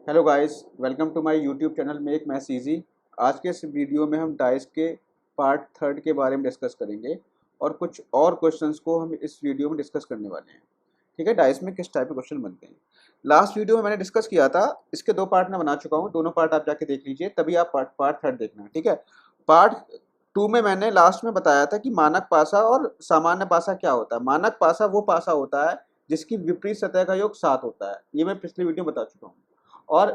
Hello guys, welcome to my YouTube channel make maths easy. आज के इस video में हम डाइस के पार्ट थर्ड के बारे में डिस्कस करेंगे और कुछ और क्वेश्चंस को हम इस वीडियो में डिस्कस करने वाले हैं। ठीक है, डाइस में किस टाइप के क्वेश्चन बनते हैं। लास्ट वीडियो में मैंने डिस्कस किया था, इसके दो पार्ट में बना चुका हूँ, दोनों पार्ट आप जाके देख लीजिए, तभी आप पार्ट थर्ड देखना। ठीक है, पार्ट टू में मैंने लास्ट में बताया था कि मानक पासा और सामान्य पासा क्या होता है। मानक पासा वो पासा होता है जिसकी विपरीत सतह का योग 7 होता है, ये मैं पिछली वीडियो में बता चुका हूँ। और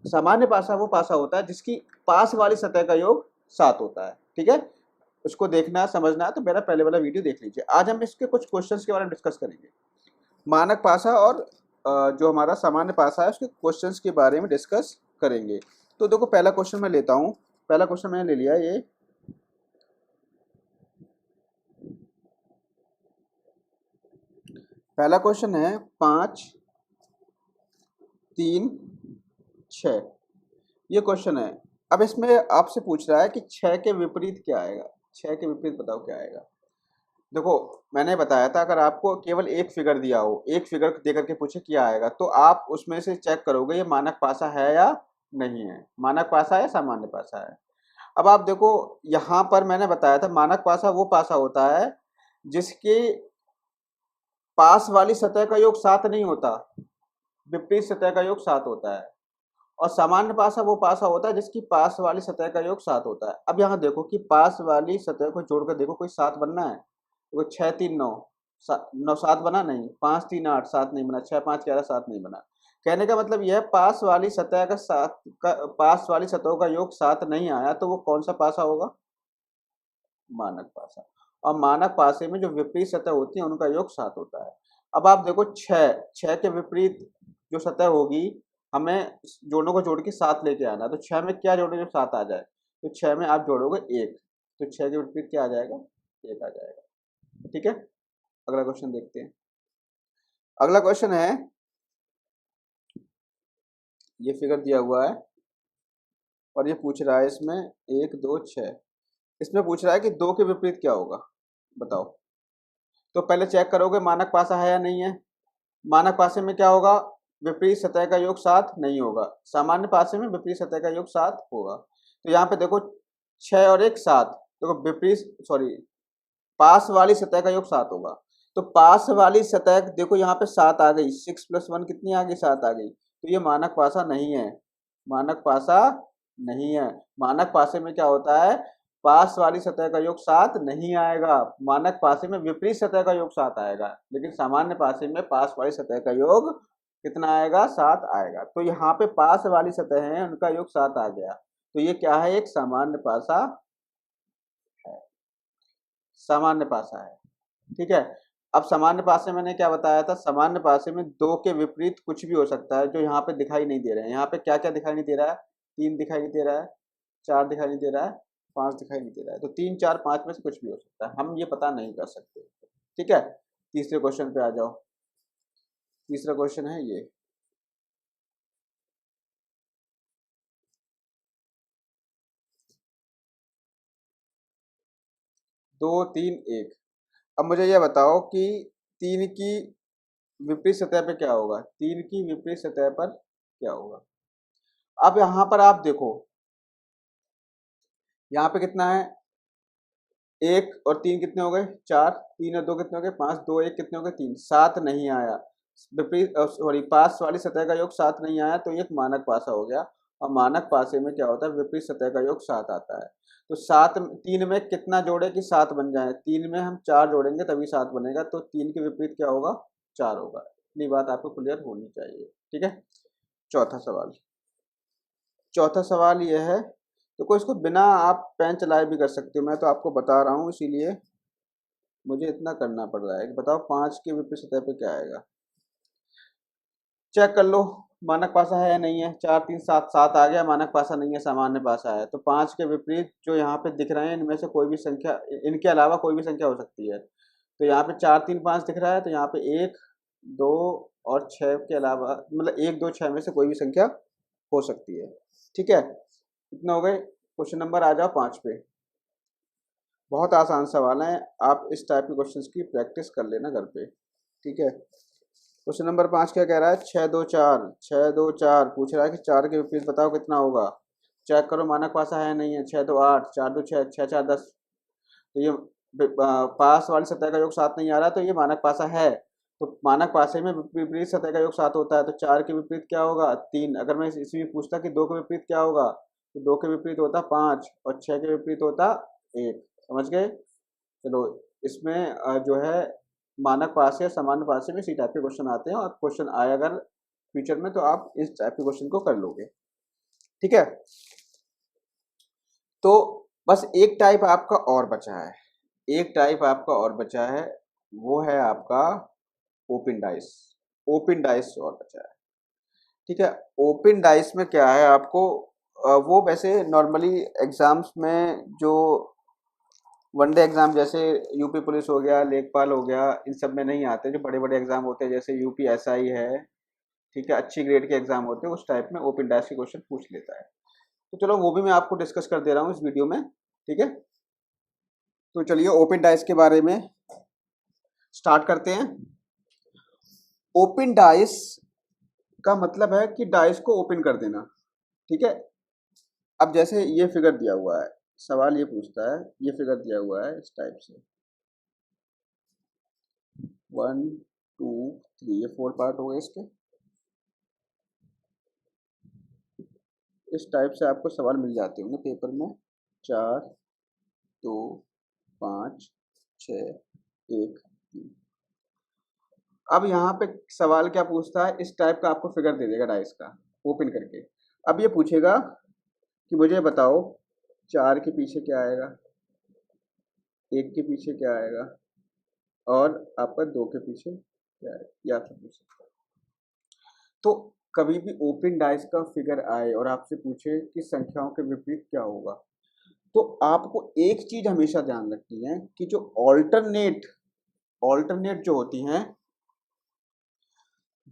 सामान्य पासा वो पासा होता है जिसकी पास वाली सतह का योग 7 होता है। ठीक है, उसको देखना है, समझना है तो मेरा पहले वाला वीडियो देख लीजिए। आज हम इसके कुछ क्वेश्चंस के बारे में डिस्कस करेंगे। मानक पासा और जो हमारा सामान्य पासा है उसके क्वेश्चंस के बारे में डिस्कस करेंगे। तो देखो, पहला क्वेश्चन मैं लेता हूँ। पहला क्वेश्चन मैंने ले लिया ये। पहला क्वेश्चन है 5, 3, 6, ये क्वेश्चन है। अब इसमें आपसे पूछ रहा है कि 6 के विपरीत क्या आएगा। 6 के विपरीत बताओ क्या आएगा। देखो, मैंने बताया था अगर आपको केवल एक फिगर दिया हो, एक फिगर दे करके पूछे क्या आएगा, तो आप उसमें से चेक करोगे ये मानक पासा है या नहीं है, मानक पासा है या सामान्य पासा है। अब आप देखो, यहाँ पर मैंने बताया था मानक पासा वो पासा होता है जिसके पास वाली सतह का योग 7 नहीं होता, विपरीत सतह का योग 7 होता है। और सामान्य पासा वो पासा होता है जिसकी पास वाली सतह का योग 7 होता है। अब यहाँ देखो कि पास वाली सतह को जोड़कर देखो, कोई 7 बनना है। देखो 6 3 9, 9 7 बना नहीं, 5 3 8 7 नहीं बना, 6 5 11 7 नहीं बना। कहने का मतलब यह पास वाली सतह का सात का पास वाली सतहों का योग 7 नहीं आया, तो वो कौन सा पासा होगा, मानक पासा। और मानक पासे में जो विपरीत सतह होती है उनका योग 7 होता है। अब आप देखो, 6 के विपरीत जो सतह होगी, हमें दोनों को जोड़ के 7 लेके आना। तो 6 में क्या जोड़ोगे जब 7 आ जाए, तो 6 में आप जोड़ोगे 1, तो 6 के विपरीत क्या आ जाएगा, 1 आ जाएगा। ठीक है, अगला क्वेश्चन देखते हैं। अगला क्वेश्चन है, ये फिगर दिया हुआ है और ये पूछ रहा है इसमें 1 2 6, इसमें पूछ रहा है कि 2 के विपरीत क्या होगा, बताओ। तो पहले चेक करोगे मानक पासा है या नहीं है। मानक पासे में क्या होगा, विपरीत सतह का योग 7 नहीं होगा। सामान्य पासे में विपरीत सतह का योग 7 होगा। तो यहाँ पे देखो 6 और 1 7, देखो विपरीत सॉरी पास वाली सतह का योग 7 होगा। तो पास वाली सतह देखो यहाँ पे 7 आ गई, 6 + 1 कितनी आ गई, 7 आ गई। तो ये मानक पासा नहीं है, मानक पासा नहीं है। मानक पासे में क्या होता है, पास वाली सतह का योग 7 नहीं आएगा। मानक पासे में विपरीत सतह का योग 7 आएगा, लेकिन सामान्य पासे में पास वाली सतह का योग कितना आएगा, 7 आएगा। तो यहाँ पे पास वाली सतह है उनका योग 7 आ गया, तो ये क्या है, एक सामान्य पासा है, सामान्य पासा है। ठीक है, अब सामान्य पासे मैंने क्या बताया था, सामान्य पासे में 2 के विपरीत कुछ भी हो सकता है जो यहाँ पे दिखाई नहीं दे रहे हैं। यहाँ पे क्या क्या दिखाई नहीं दे रहा है, 3 दिखाई नहीं दे रहा है, 4 दिखाई नहीं दे रहा है, 5 दिखाई नहीं दे रहा है। तो 3 4 5 में से कुछ भी हो सकता है, हम ये पता नहीं कर सकते। ठीक है, तीसरे क्वेश्चन पे आ जाओ। तीसरा क्वेश्चन है ये, 2 3 1। अब मुझे ये बताओ कि 3 की विपरीत सतह पे क्या होगा, 3 की विपरीत सतह पर क्या होगा। अब यहाँ पर आप देखो, यहाँ पे कितना है, 1 और 3 कितने हो गए, 4, 3 और 2 कितने हो गए, 5, 2 1 कितने हो गए, 3, 7 नहीं आया। विपरीत सॉरी पास वाली सतह का योग 7 नहीं आया, तो ये एक मानक पासा हो गया। और मानक पासे में क्या होता है, विपरीत सतह का योग 7 आता है। तो 7 3 में कितना जोड़े कि 7 बन जाए, 3 में हम 4 जोड़ेंगे तभी 7 बनेगा, तो 3 के विपरीत क्या होगा, 4 होगा। इतनी बात आपको क्लियर होनी चाहिए। ठीक है, चौथा सवाल। चौथा सवाल यह है, तो कोई इसको बिना आप पेन चलाए भी कर सकते हो, मैं तो आपको बता रहा हूँ इसीलिए मुझे इतना करना पड़ रहा है कि बताओ 5 के विपरीत सतह पे क्या आएगा। चेक कर लो मानक पासा है या नहीं है। 4 3 7 7 आ गया, मानक पासा नहीं है, सामान्य पासा है। तो 5 के विपरीत जो यहाँ पे दिख रहे हैं इनमें से कोई भी संख्या, इनके अलावा कोई भी संख्या हो सकती है। तो यहाँ पे 4 3 5 दिख रहा है, तो यहाँ पे 1 2 और 6 के अलावा मतलब 1 2 6 में से कोई भी संख्या हो सकती है। ठीक है, इतना हो गए। क्वेश्चन नंबर आ जाओ 5 पे। बहुत आसान सवाल है, आप इस टाइप के क्वेश्चंस की प्रैक्टिस कर लेना घर पे। ठीक है, क्वेश्चन नंबर 5 क्या कह रहा है? 6 2 4, 6 2 4 पूछ रहा है कि 4 के विपरीत बताओ कितना होगा। चेक करो मानक पासा है नहीं है। 6 2 8, 4 2 6, 6 4 10। तो ये पास वाली सतह का योग 7 नहीं आ रहा, तो ये मानक पासा है। तो मानक पासे में विपरीत सतह का योग 7 होता है, तो 4 के विपरीत क्या होगा? 3। अगर मैं इसी में पूछता कि 2 के विपरीत क्या होगा, तो 2 के विपरीत होता 5 और 6 के विपरीत होता 1। समझ गए? चलो, इसमें जो है मानक पासे या सामान्य पासे में इसी टाइप के क्वेश्चन आते हैं, और क्वेश्चन आए अगर फ्यूचर में तो आप इस टाइप के क्वेश्चन को कर लोगे। ठीक है, तो बस एक टाइप आपका और बचा है, एक टाइप आपका और बचा है, वो है आपका ओपन डाइस। ओपन डाइस और बचा है। ठीक है, ओपन डाइस में क्या है आपको, वो वैसे नॉर्मली एग्जाम्स में जो वनडे एग्जाम जैसे यूपी पुलिस हो गया, लेखपाल हो गया, इन सब में नहीं आते। जो बड़े बड़े एग्जाम होते हैं जैसे यूपी एसआई है, ठीक है, अच्छी ग्रेड के एग्जाम होते हैं, उस टाइप में ओपन डाइस के क्वेश्चन पूछ लेता है। तो चलो वो भी मैं आपको डिस्कस कर दे रहा हूँ इस वीडियो में। ठीक है, तो चलिए ओपन डाइस के बारे में स्टार्ट करते हैं। ओपन डाइस का मतलब है कि डाइस को ओपन कर देना। ठीक है, अब जैसे ये फिगर दिया हुआ है, सवाल ये पूछता है, ये फिगर दिया हुआ है इस टाइप से 1 2 3, ये 4 पार्ट हो गए इसके। इस टाइप से आपको सवाल मिल जाते होंगे पेपर में। 4 2 5 6 1 3। अब यहाँ पे सवाल क्या पूछता है, इस टाइप का आपको फिगर दे देगा डाइस का ओपन करके। अब ये पूछेगा कि मुझे बताओ 4 के पीछे क्या आएगा, 1 के पीछे क्या आएगा, और आपका 2 के पीछे क्या आएगा, ये आपसे पूछ सकता है। तो कभी भी ओपन डाइस का फिगर आए और आपसे पूछे कि संख्याओं के विपरीत क्या होगा, तो आपको एक चीज हमेशा ध्यान रखनी है कि जो ऑल्टरनेट ऑल्टरनेट जो होती हैं,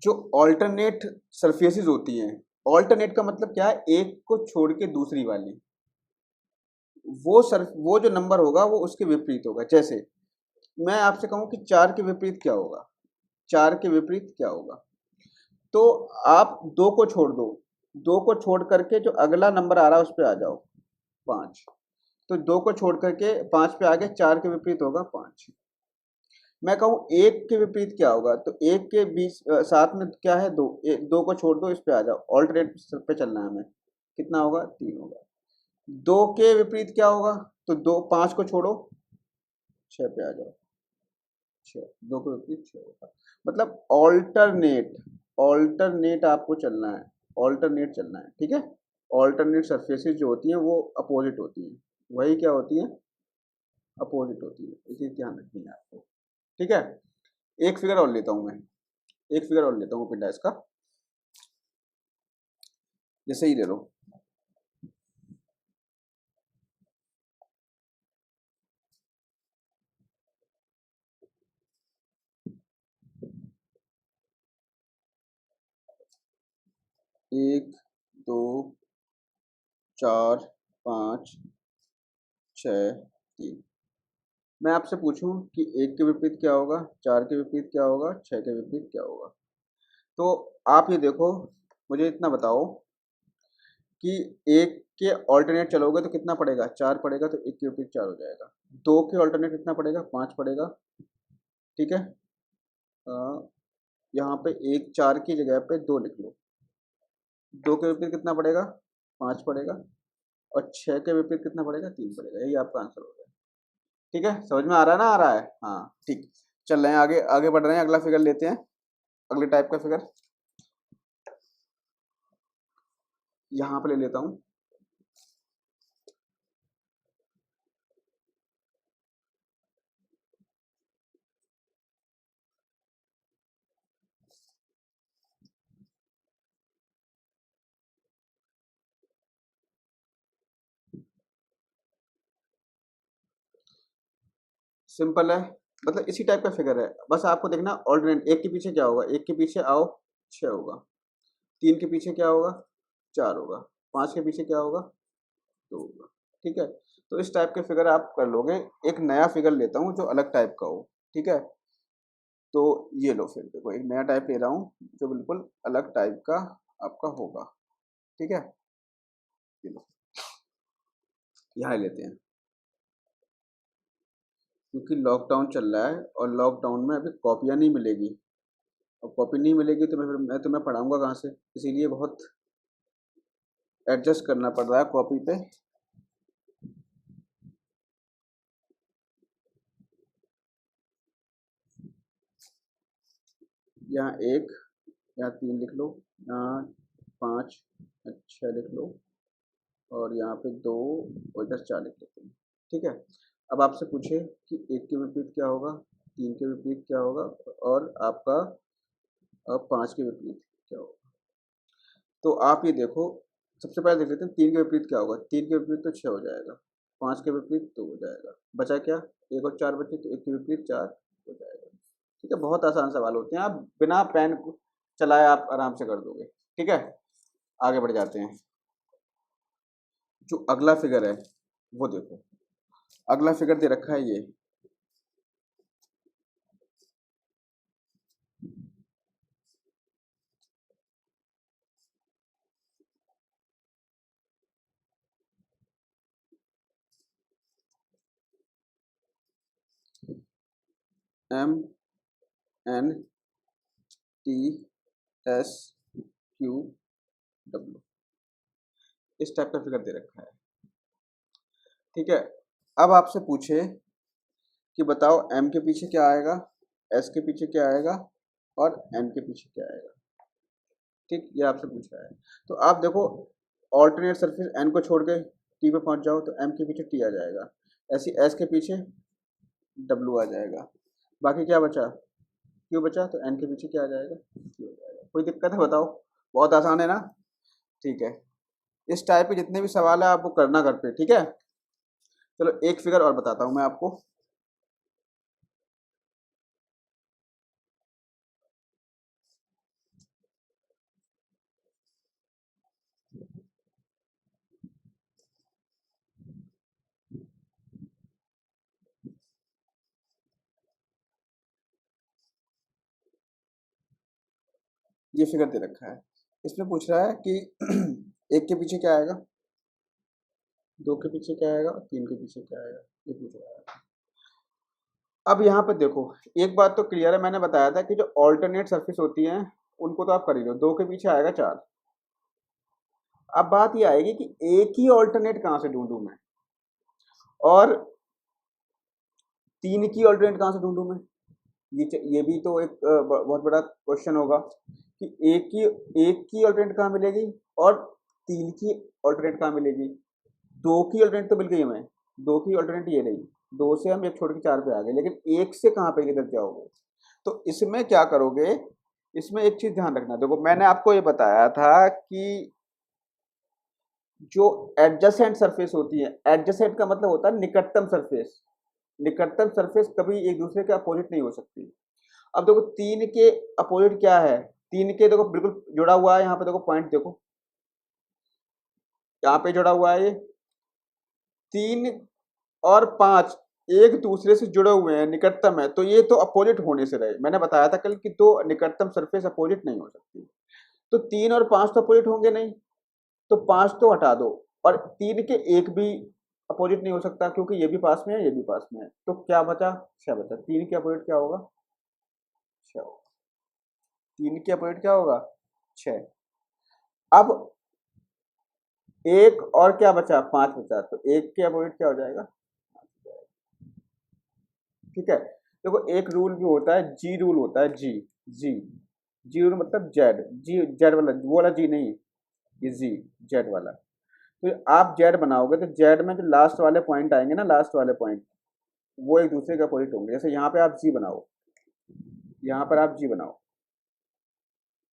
जो ऑल्टरनेट सरफेसेस होती हैं, ऑल्टरनेट का मतलब क्या है, एक को छोड़ के दूसरी वाली, वो जो नंबर होगा वो उसके विपरीत होगा। जैसे मैं आपसे कहूं कि 4 के विपरीत क्या होगा, 4 के विपरीत क्या होगा, तो आप 2 को छोड़ दो, 2 को छोड़ करके जो अगला नंबर आ रहा है उस पे आ जाओ, 5। तो 2 को छोड़ करके 5 पे आगे 4 के विपरीत होगा 5। मैं कहूँ 1 के विपरीत क्या होगा, तो 1 के बीच साथ में क्या है 2, 2 को छोड़ दो, इस पे आ जाओ, ऑल्टरनेट पे चलना है हमें। कितना होगा? 3 होगा। 2 के विपरीत क्या होगा, तो 2, 5 को छोड़ो, 6 पे आ जाओ, 6। 2 के विपरीत 6 होगा। मतलब ऑल्टरनेट, ऑल्टरनेट आपको चलना है, ऑल्टरनेट चलना है। ठीक है, ऑल्टरनेट सरफेसेस जो होती हैं वो अपोजिट होती हैं, वही क्या होती है, अपोजिट होती है, इसी ध्यान रखनी है आपको। ठीक है, एक फिगर और लेता हूं मैं, एक फिगर और लेता हूँ ओपन डाइस का, जैसे ही ले लो। एक 2 4 5 6 3। मैं आपसे पूछूं कि 1 के विपरीत क्या होगा, 4 के विपरीत क्या होगा, 6 के विपरीत क्या होगा, तो आप ये देखो, मुझे इतना बताओ कि 1 के ऑल्टरनेट चलोगे तो कितना पड़ेगा, 4 पड़ेगा, तो 1 के विपरीत 4 हो जाएगा। 2 के ऑल्टरनेट कितना पड़ेगा, 5 पड़ेगा। ठीक है, यहाँ पे 1 4 की जगह पे 2 लिख लो। 2 के विपरीत कितना पड़ेगा, 5 पड़ेगा, और 6 के विपरीत कितना पड़ेगा, 3 पड़ेगा। यही आपका आंसर हो गया। ठीक है, समझ में आ रहा है ना, आ रहा है? हाँ ठीक। चल रहे हैं आगे, आगे बढ़ रहे हैं, अगला फिगर लेते हैं, अगले टाइप का फिगर यहाँ पे ले लेता हूँ। सिंपल है, मतलब इसी टाइप का फिगर है, बस आपको देखना ऑल्टरनेट। 1 के पीछे क्या होगा, 1 के पीछे आओ 6 होगा, 3 के पीछे क्या होगा, 4 होगा, 5 के पीछे क्या होगा, 2 होगा। ठीक है, तो इस टाइप के फिगर आप कर लोगे। एक नया फिगर लेता हूँ जो अलग टाइप का हो। ठीक है, तो ये लो, फिर देखो एक नया टाइप ले रहा हूँ जो बिल्कुल अलग टाइप का आपका होगा। ठीक है, ये लो, यहाँ लेते हैं, क्योंकि लॉकडाउन चल रहा है और लॉकडाउन में अभी कॉपियाँ नहीं मिलेगी, और कॉपी नहीं मिलेगी तो मैं तुम्हें पढ़ाऊँगा कहाँ से, इसीलिए बहुत एडजस्ट करना पड़ रहा है कॉपी पे। यहाँ 1, यहाँ 3 लिख लो, यहाँ 5, अच्छा लिख लो, और यहाँ पे 2 और इधर 4 लिख लेते हैं। ठीक है, अब आपसे पूछे कि 1 के विपरीत क्या होगा, 3 के विपरीत क्या होगा, और आपका 5 के विपरीत क्या होगा। तो आप ये देखो, सबसे पहले देख लेते हैं 3 के विपरीत क्या होगा। 3 के विपरीत तो 6 हो जाएगा, 5 के विपरीत 2 हो जाएगा, बचा क्या, 1 और 4 बचे, तो 1 के विपरीत 4 हो जाएगा। ठीक है, बहुत आसान सवाल होते हैं, आप बिना पेन चलाए आप आराम से कर दोगे। ठीक है, आगे बढ़ जाते हैं। जो अगला फिगर है वो देखो, अगला फिगर दे रखा है ये, MNTSQ W, इस टाइप का फिगर दे रखा है। ठीक है, अब आपसे पूछे कि बताओ M के पीछे क्या आएगा, S के पीछे क्या आएगा, और N के पीछे क्या आएगा। ठीक, ये आपसे पूछा है, तो आप देखो ऑल्टरनेट सरफेस N को छोड़ के T पे पहुंच जाओ तो M के पीछे T आ जाएगा, ऐसी S के पीछे W आ जाएगा, बाकी क्या बचा, Q बचा, तो N के पीछे क्या आ जाएगा, Q आ जाएगा। कोई दिक्कत है बताओ, बहुत आसान है ना। ठीक है, इस टाइप के जितने भी सवाल है आपको करना घर पे। ठीक है, चलो एक फिगर और बताता हूँ मैं आपको। ये फिगर दे रखा है, इसमें पूछ रहा है कि 1 के पीछे क्या आएगा, 2 के पीछे क्या आएगा, 3 के पीछे क्या आएगा, ये पूछ रहा है। अब यहाँ पे देखो, एक बात तो क्लियर है, मैंने बताया था कि जो ऑल्टरनेट सरफेस होती हैं उनको तो आप कर ही लो। 2 के पीछे आएगा 4। अब बात ये आएगी कि एक ही ऑल्टरनेट कहाँ से ढूंढूं मैं, और 3 की ऑल्टरनेट कहाँ से ढूंढूं मैं। ये भी तो एक बहुत बड़ा क्वेश्चन होगा कि एक की ऑल्टरनेट कहाँ मिलेगी, और 3 की ऑल्टरनेट कहाँ मिलेगी। 2 की ऑल्टरनेट तो मिल गई हमें, 2 की ऑल्टरनेट ये रही, 2 से हम एक छोड़ के 4 पे आ गए, लेकिन 1 से कहाँ पे किधर जाओगे। तो इसमें क्या करोगे, इसमें एक चीज ध्यान रखना, देखो मैंने आपको ये बताया था कि जो एडजेसेंट सरफेस होती है, एडजेसेंट का मतलब होता है निकटतम सरफेस, निकटतम सरफेस कभी एक दूसरे के अपोजिट नहीं हो सकती। अब देखो 3 के अपोजिट क्या है, 3 के देखो बिल्कुल जुड़ा हुआ है, यहाँ पे देखो पॉइंट देखो, यहाँ पे जुड़ा हुआ है ये 3 और 5 एक दूसरे से जुड़े हुए हैं, निकटतम है, तो ये तो अपोजिट होने से रहे। मैंने बताया था कल कि दो निकटतम सरफेस अपोजिट नहीं हो सकती, तो 3 और 5 तो अपोजिट होंगे नहीं, तो 5 तो हटा दो, और 3 के एक भी अपोजिट नहीं हो सकता, क्योंकि ये भी पास में है, ये भी पास में है, तो क्या बचा, 6 बचा। 3 के अपोजिट क्या होगा, 6 होगा। 3 के अपोजिट क्या होगा, 6। अब एक और क्या बचा, 5 बचा, तो एक के अपोजिट क्या हो जाएगा। ठीक है, देखो एक रूल भी होता है, जी रूल होता है, जी जी जी रूल मतलब जेड, जी जेड वाला, वो वाला जी नहीं, ये जी, जेड वाला। तो आप जेड बनाओगे तो जेड में जो लास्ट वाले पॉइंट आएंगे ना, लास्ट वाले पॉइंट, वो एक दूसरे के अपोजिट होंगे। जैसे यहाँ पे आप जी बनाओ, यहाँ पर आप जी बनाओ,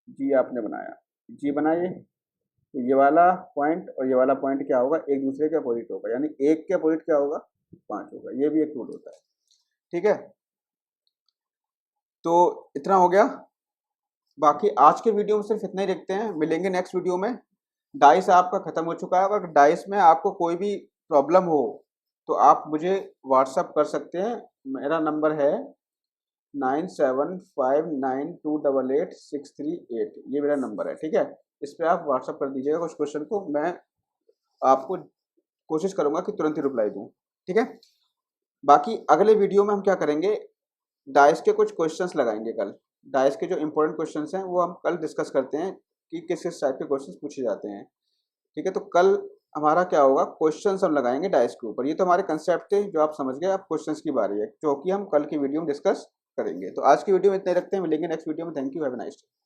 जी आपने बनाया, जी बनाइए, तो ये वाला पॉइंट और ये वाला पॉइंट क्या होगा, एक दूसरे के अपोजिट होगा, यानी एक के अपोजिट क्या होगा, 5 होगा। ये भी एक रूल होता है। ठीक है, तो इतना हो गया। बाकी आज के वीडियो में सिर्फ इतना ही देखते हैं, मिलेंगे नेक्स्ट वीडियो में। डाइस आपका खत्म हो चुका है, अगर डाइस में आपको कोई भी प्रॉब्लम हो तो आप मुझे व्हाट्सअप कर सकते हैं, मेरा नंबर है 9759288638, ये मेरा नंबर है, ठीक है। इस पर आप व्हाट्सअप कर दीजिएगा कुछ क्वेश्चन को, मैं आपको कोशिश करूंगा कि तुरंत ही रिप्लाई दूं, ठीक है। बाकी अगले वीडियो में हम क्या करेंगे, डाइस के कुछ क्वेश्चंस लगाएंगे कल। डाइस के जो इंपॉर्टेंट क्वेश्चंस हैं वो हम कल डिस्कस करते हैं कि किस किस टाइप के क्वेश्चंस पूछे जाते हैं, ठीक है। तो कल हमारा क्या होगा, क्वेश्चंस हम लगाएंगे डाइस के ऊपर। ये तो हमारे कंसेप्ट थे जो आप समझ गए, अब क्वेश्चंस की बारी है जो कि हम कल की वीडियो में डिस्कस करेंगे। तो आज की वीडियो में इतने रखते हैं, मिलेंगे नेक्स्ट वीडियो में। Thank you, have a nice day.